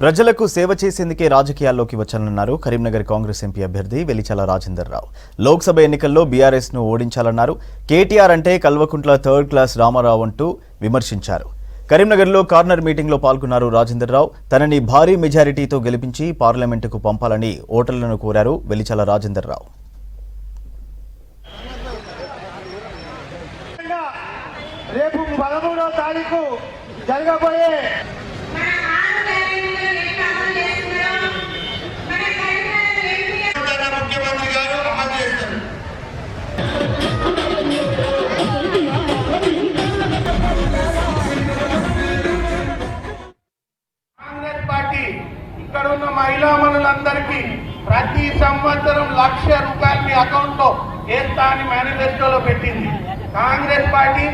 ప్రజలకు సేవ చేసేందుకే రాజకీయాల్లోకి వచ్చానన్నారు కరీంనగర్ కాంగ్రెస్ ఎంపీ అభ్యర్థి వెలిచాల రాజేందర్ రావు. లోక్సభ ఎన్నికల్లో బీఆర్ఎస్ ను ఓడించాలన్నారు. కేటీఆర్ అంటే కల్వకుంట్ల థర్డ్ క్లాస్ రామారావు అంటూ విమర్శించారు. కరీంనగర్లో కార్నర్ మీటింగ్లో పాల్గొన్నారు రాజేందర్ రావు. తనని భారీ మెజారిటీతో గెలిపించి పార్లమెంటుకు పంపాలని ఓటర్లను కోరారు వెలిచాల రాజేందర్ రావు. రేపు 13వ తారీఖు జరగబోయే ముఖ్యమంత్రి గారు అమలు చేస్తారు. కాంగ్రెస్ పార్టీ ఇక్కడ ఉన్న మహిళా మనులందరికీ ప్రతి సంవత్సరం ₹1,00,000 మీ అకౌంట్ లో వేస్తా అని మేనిఫెస్టోలో పెట్టింది. కాంగ్రెస్ పార్టీ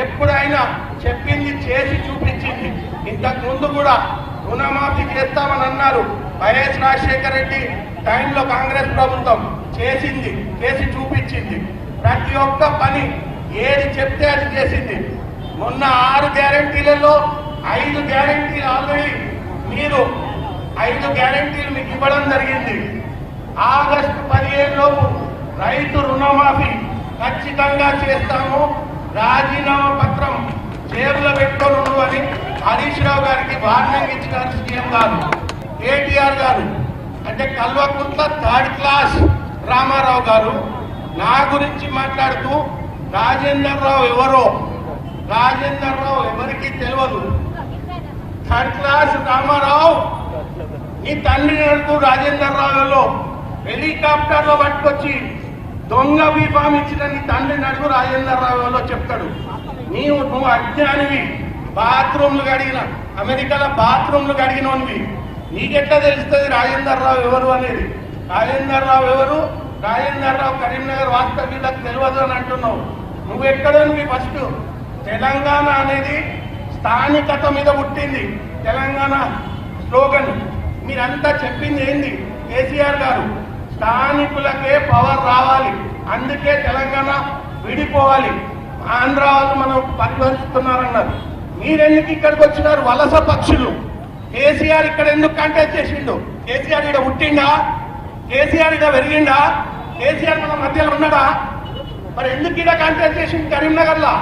ఎప్పుడైనా చెప్పింది చేసి చూపించింది. ఇంతకు ముందు కూడా రుణమాఫీ చేస్తామని అన్నారు. వైఎస్ రాజశేఖర రెడ్డి టైంలో కాంగ్రెస్ ప్రభుత్వం చేసింది, చేసి చూపించింది. ప్రతి ఒక్క పని ఏది చెప్తే అది చేసింది. మొన్న 6 గ్యారెంటీలలో 5 గ్యారెంటీలు ఆల్రెడీ మీరు 5 గ్యారెంటీలు మీకు ఇవ్వడం జరిగింది. ఆగస్టు 15 లోపు రైతు రుణమాఫీ ఖచ్చితంగా చేస్తాము. రాజీనామా పత్రం జేబులో పెట్టుకోను అని హరీష్ రావు గారికి వార్నింగ్ ఇచ్చినారు సీఎం గారు. కేటీఆర్ గారు అంటే కల్వకుంట్ల థర్డ్ క్లాస్ రామారావు గారు నా గురించి మాట్లాడుతూ రాజేందర్ రావు ఎవరో, రాజేందర్ రావు ఎవరికి తెలియదు. థర్డ్ క్లాస్ రామారావు నీ తండ్రి నడుతూ రాజేందర్ రావులో హెలికాప్టర్ లో పట్టుకొచ్చి దొంగ బీఫామ్ ఇచ్చిన నీ తండ్రి నడుగు రాజేందర్ రావులో చెప్తాడు. నువ్వు అజ్ఞానివి. బాత్రూమ్లు కడిగిన అమెరికాలో బాత్రూమ్లు కడిగినవి నీకెట్లా తెలుస్తుంది రాజేందర్ రావు ఎవరు అనేది? రాజేందర్ రావు ఎవరు? రాజేందర్ రావు కరీంనగర్ వాస్తవ్యులకు తెలియదు అని అంటున్నావు. నువ్వు ఎక్కడోనివి? ఫస్ట్ తెలంగాణ అనేది స్థానికత మీద పుట్టింది. తెలంగాణ స్లోగన్ మీరంతా చెప్పింది ఏంది? కేసీఆర్ గారు స్థానికులకే పవర్ రావాలి, అందుకే తెలంగాణ విడిపోవాలి, ఆంధ్ర వాళ్ళు మనం పరిపాలిస్తున్నారన్నారు. మీరెందుకు ఇక్కడికి వచ్చినారు? వలస పక్షులు. కేసీఆర్ ఇక్కడ ఎందుకు కంటెస్ట్ చేసిండు? కేసీఆర్ ఇక్కడ పుట్టిండా? కేసీఆర్ ఇక్కడ పెరిగిండా? కేసీఆర్ మన మధ్యలో ఉన్నాడా? మరి ఎందుకు ఇక్కడ కంటెస్ట్ చేసిండు కరీంనగర్లో?